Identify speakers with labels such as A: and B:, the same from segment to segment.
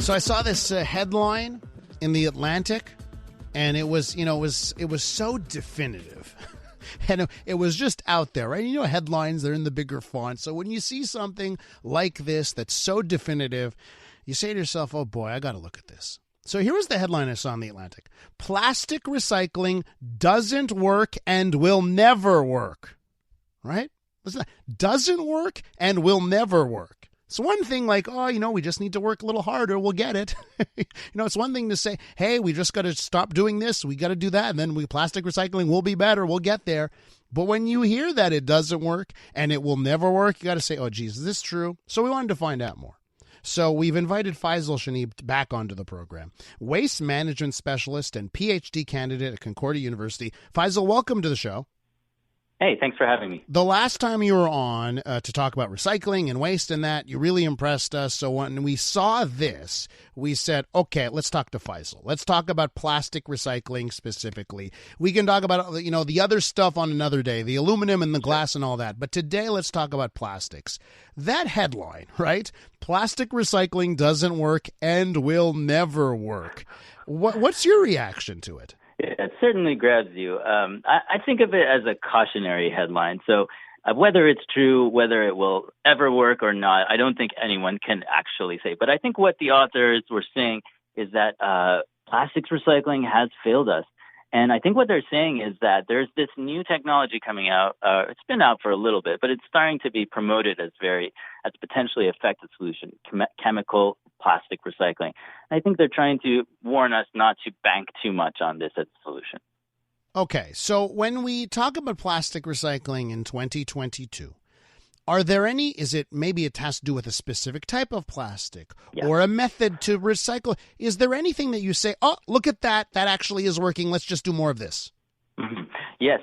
A: So I saw this headline in the Atlantic, and it was so definitive. And it was just out there, right? Headlines, they're in the bigger font. So when you see something like this that's so definitive, you say to yourself, oh boy, I got to look at this. So here was the headline I saw in the Atlantic. Plastic recycling doesn't work and will never work. Right? Doesn't work and will never work. It's one thing like, we just need to work a little harder. We'll get it. It's one thing to say, hey, we just got to stop doing this. We got to do that. And then plastic recycling will be better. We'll get there. But when you hear that it doesn't work and it will never work, you got to say, oh, geez, is this true? So we wanted to find out more. So we've invited Faisal Shennib back onto the program, waste management specialist and PhD candidate at Concordia University. Faisal, welcome to the show.
B: Hey, thanks for having me.
A: The last time you were on to talk about recycling and waste and that, you really impressed us. So when we saw this, we said, okay, let's talk to Faisal. Let's talk about plastic recycling specifically. We can talk about, the other stuff on another day, the aluminum and the glass and all that. But today, let's talk about plastics. That headline, right? Plastic recycling doesn't work and will never work. What's your reaction to it?
B: It certainly grabs you. I think of it as a cautionary headline. So whether it's true, whether it will ever work or not, I don't think anyone can actually say. But I think what the authors were saying is that plastics recycling has failed us. And I think what they're saying is that there's this new technology coming out. It's been out for a little bit, but it's starting to be promoted as potentially effective solution, chemical plastic recycling. I think they're trying to warn us not to bank too much on this as a solution.
A: Okay, so when we talk about plastic recycling in 2022, are there any, maybe it has to do with a specific type of plastic or a method to recycle? Is there anything that you say, oh, look at that actually is working, let's just do more of this?
B: Mm-hmm. Yes,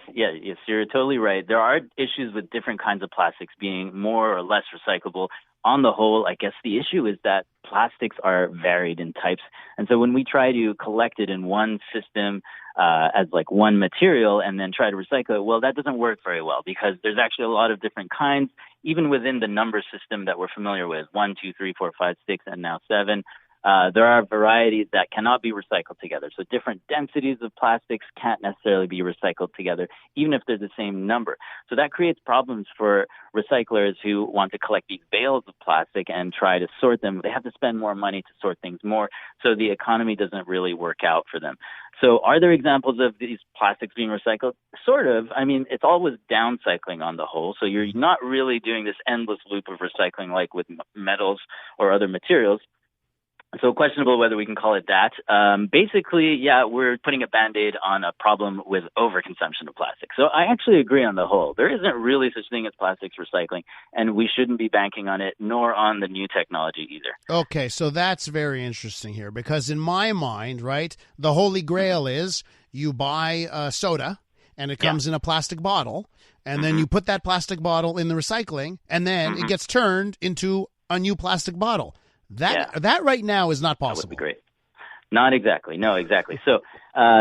B: you're totally right. There are issues with different kinds of plastics being more or less recyclable. On the whole, I guess the issue is that plastics are varied in types. And so when we try to collect it in one system as like one material and then try to recycle it, well, that doesn't work very well because there's actually a lot of different kinds, even within the number system that we're familiar with, 1, 2, 3, 4, 5, 6, and now 7. There are varieties that cannot be recycled together. So different densities of plastics can't necessarily be recycled together, even if they're the same number. So that creates problems for recyclers who want to collect these bales of plastic and try to sort them. They have to spend more money to sort things more, so the economy doesn't really work out for them. So are there examples of these plastics being recycled? Sort of. I mean, it's always downcycling on the whole. So you're not really doing this endless loop of recycling like with metals or other materials. So questionable whether we can call it that. Basically, we're putting a Band-Aid on a problem with overconsumption of plastic. So I actually agree on the whole. There isn't really such thing as plastics recycling, and we shouldn't be banking on it, nor on the new technology either.
A: Okay, so that's very interesting here, because in my mind, right, the holy grail is you buy soda, and it comes in a plastic bottle, and then you put that plastic bottle in the recycling, and then it gets turned into a new plastic bottle. That right now is not possible.
B: That would be great. Not exactly. No, exactly. So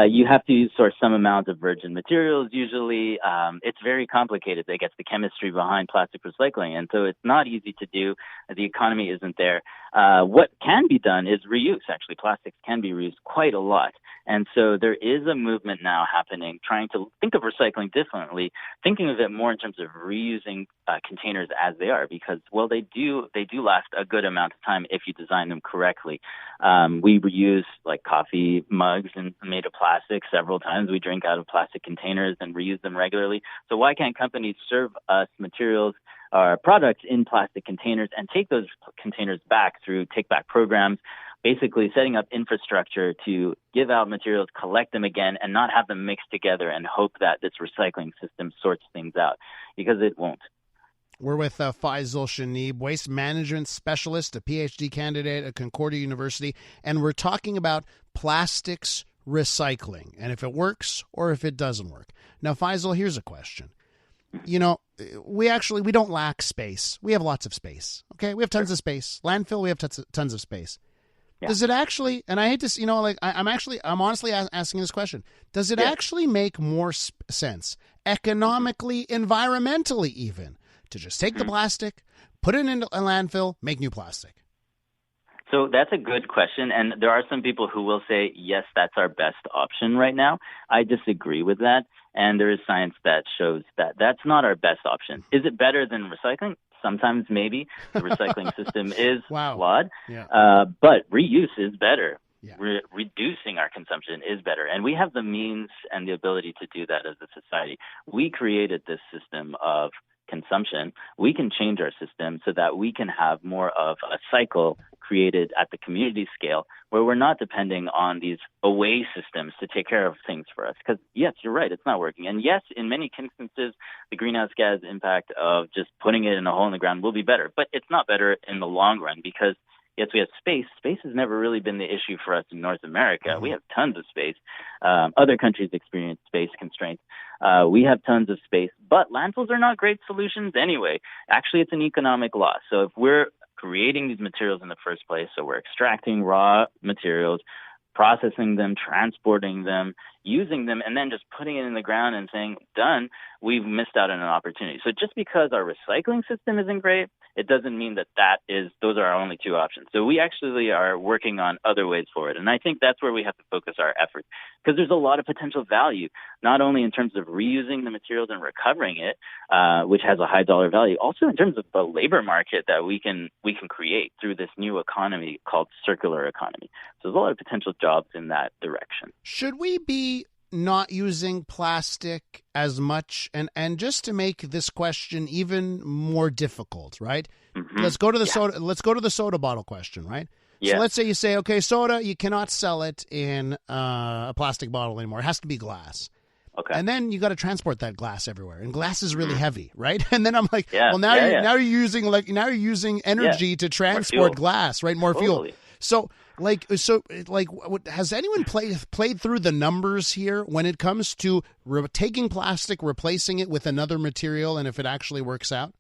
B: you have to source some amount of virgin materials usually. It's very complicated. That gets the chemistry behind plastic recycling. And so it's not easy to do. The economy isn't there. What can be done is reuse. Actually, plastics can be reused quite a lot. And so there is a movement now happening trying to think of recycling differently, thinking of it more in terms of reusing containers as they are, because, well, they do last a good amount of time if you design them correctly. We reuse like coffee mugs and made of plastic several times. We drink out of plastic containers and reuse them regularly. So why can't companies serve us materials or products in plastic containers and take those containers back through take-back programs, basically setting up infrastructure to give out materials, collect them again, and not have them mixed together and hope that this recycling system sorts things out, because it won't.
A: We're with Faisal Shennib, waste management specialist, a PhD candidate at Concordia University, and we're talking about plastics recycling and if it works or if it doesn't work. Now, Faisal, here's a question. We don't lack space. We have lots of space. Okay, we have tons of space. Landfill, we have tons of space. Yeah. Does it actually, and I hate to, I'm honestly asking this question. Does it actually make more sense, economically, environmentally even, to just take the plastic, put it into a landfill, make new plastic?
B: So that's a good question. And there are some people who will say, yes, that's our best option right now. I disagree with that. And there is science that shows that that's not our best option. Is it better than recycling? Sometimes maybe. The recycling system is
A: Wow.
B: flawed,
A: Yeah.
B: but reuse is better.
A: Yeah.
B: Reducing our consumption is better. And we have the means and the ability to do that as a society. We created this system of consumption. We can change our system so that we can have more of a cycle created at the community scale where we're not depending on these away systems to take care of things for us. Because, yes, you're right, it's not working. And, yes, in many instances, the greenhouse gas impact of just putting it in a hole in the ground will be better. But it's not better in the long run because, yes, we have space. Space has never really been the issue for us in North America. Mm-hmm. We have tons of space. Other countries experience space constraints. We have tons of space, but landfills are not great solutions anyway. Actually, it's an economic loss. So if we're creating these materials in the first place, so we're extracting raw materials, processing them, transporting them, using them, and then just putting it in the ground and saying, done, we've missed out on an opportunity. So just because our recycling system isn't great, it doesn't mean that those are our only two options. So we actually are working on other ways forward. And I think that's where we have to focus our efforts because there's a lot of potential value, not only in terms of reusing the materials and recovering it, which has a high dollar value, also in terms of the labor market that we can create through this new economy called circular economy. So there's a lot of potential jobs in that direction.
A: Should we be not using plastic as much? And just to make this question even more difficult, right? Mm-hmm. Let's go to the soda. Let's go to the soda bottle question, right? Yeah. So let's say you say, okay, soda, you cannot sell it in a plastic bottle anymore. It has to be glass. Okay. And then you got to transport that glass everywhere, and glass is really heavy, right? And then I'm like, well, now you're using energy to transport glass, right? More fuel. So has anyone played through the numbers here when it comes to taking plastic, replacing it with another material, and if it actually works out?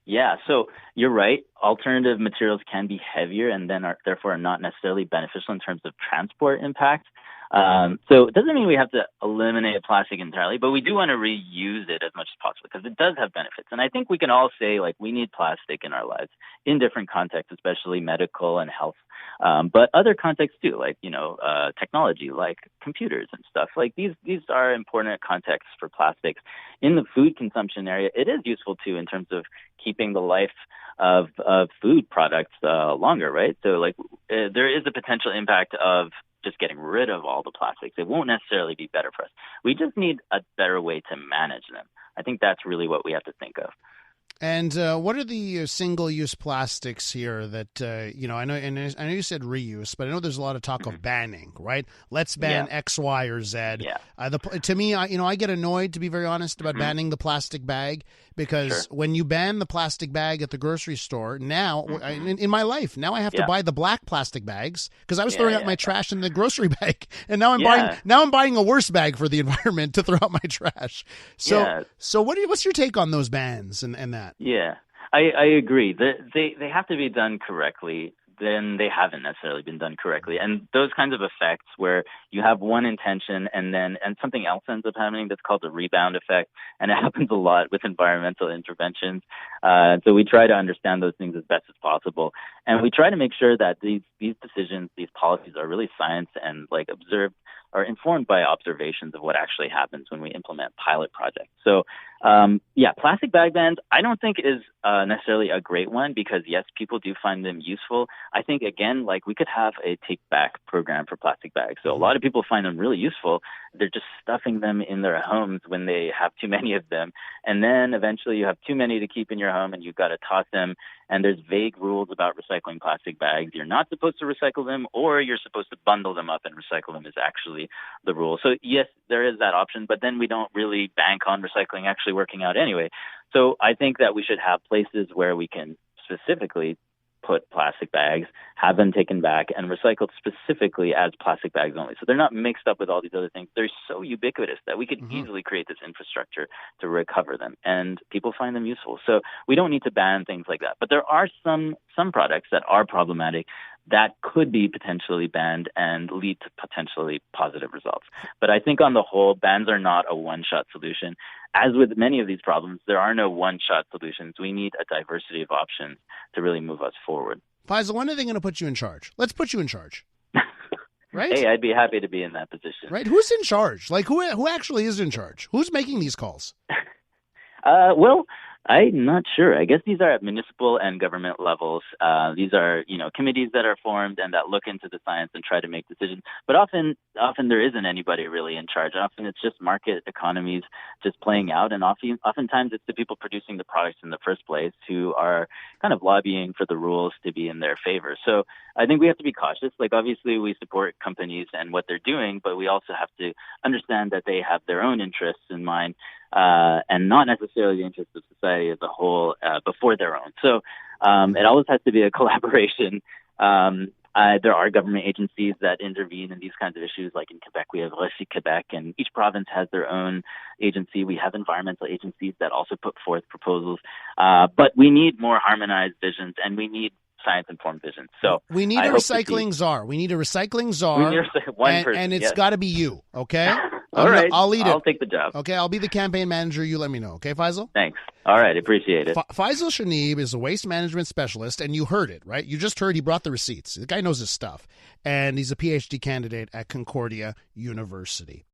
B: Yeah, so you're right. Alternative materials can be heavier and then therefore are not necessarily beneficial in terms of transport impact. So it doesn't mean we have to eliminate plastic entirely, but we do want to reuse it as much as possible because it does have benefits. And I think we can all say, we need plastic in our lives in different contexts, especially medical and health. But other contexts too, technology, like computers and stuff. These are important contexts for plastics. In the food consumption area, it is useful too in terms of keeping the life of food products longer, right? So there is a potential impact of just getting rid of all the plastics. It won't necessarily be better for us. We just need a better way to manage them. I think that's really what we have to think of.
A: And what are the single-use plastics here that, I know you said reuse, but I know there's a lot of talk of banning, right? Let's ban X, Y, or Z. Yeah. To me, I get annoyed, to be very honest, about banning the plastic bag because when you ban the plastic bag at the grocery store, now, in my life, now I have to buy the black plastic bags because I was throwing out my trash in the grocery bag, and now I'm buying a worse bag for the environment to throw out my trash. So what's your take on those bans and that?
B: Yeah, I agree. They have to be done correctly. Then they haven't necessarily been done correctly. And those kinds of effects where you have one intention and something else ends up happening, that's called the rebound effect. And it happens a lot with environmental interventions. So we try to understand those things as best as possible. And we try to make sure that these decisions, these policies are really science and observed, are informed by observations of what actually happens when we implement pilot projects. So, plastic bag bans, I don't think is necessarily a great one because, yes, people do find them useful. I think, again, we could have a take-back program for plastic bags. So a lot of people find them really useful. They're just stuffing them in their homes when they have too many of them. And then eventually you have too many to keep in your home and you've got to toss them. And there's vague rules about recycling plastic bags. You're not supposed to recycle them, or you're supposed to bundle them up and recycle them is actually the rule. So, yes, there is that option, but then we don't really bank on recycling actually working out anyway. So I think that we should have places where we can specifically put plastic bags, have them taken back, and recycled specifically as plastic bags only. So they're not mixed up with all these other things. They're so ubiquitous that we could easily create this infrastructure to recover them, and people find them useful. So we don't need to ban things like that. But there are some products that are problematic that could be potentially banned and lead to potentially positive results. But I think on the whole, bans are not a one-shot solution. As with many of these problems, there are no one-shot solutions. We need a diversity of options to really move us forward.
A: Faisal, when are they going to put you in charge? Let's put you in charge. Right?
B: Hey, I'd be happy to be in that position.
A: Right? Who's in charge? Like, who actually is in charge? Who's making these calls?
B: Well, I'm not sure. I guess these are at municipal and government levels. These are, committees that are formed and that look into the science and try to make decisions. But often there isn't anybody really in charge. Often it's just market economies just playing out. And oftentimes it's the people producing the products in the first place who are kind of lobbying for the rules to be in their favor. So I think we have to be cautious. Like, obviously, we support companies and what they're doing, but we also have to understand that they have their own interests in mind. And not necessarily the interests of society as a whole before their own. So it always has to be a collaboration. There are government agencies that intervene in these kinds of issues, like in Quebec, we have Recy Quebec, and each province has their own agency. We have environmental agencies that also put forth proposals. But we need more harmonized visions, and we need science-informed vision. So
A: we need a recycling czar. We need a recycling czar.
B: We need one person,
A: and it's got to be you, okay?
B: All right.
A: I'll lead it.
B: I'll take the job.
A: Okay, I'll be the campaign manager. You let me know, okay, Faisal?
B: Thanks. All right, appreciate it.
A: Faisal Shennib is a waste management specialist, and you heard it, right? You just heard he brought the receipts. The guy knows his stuff, and he's a PhD candidate at Concordia University.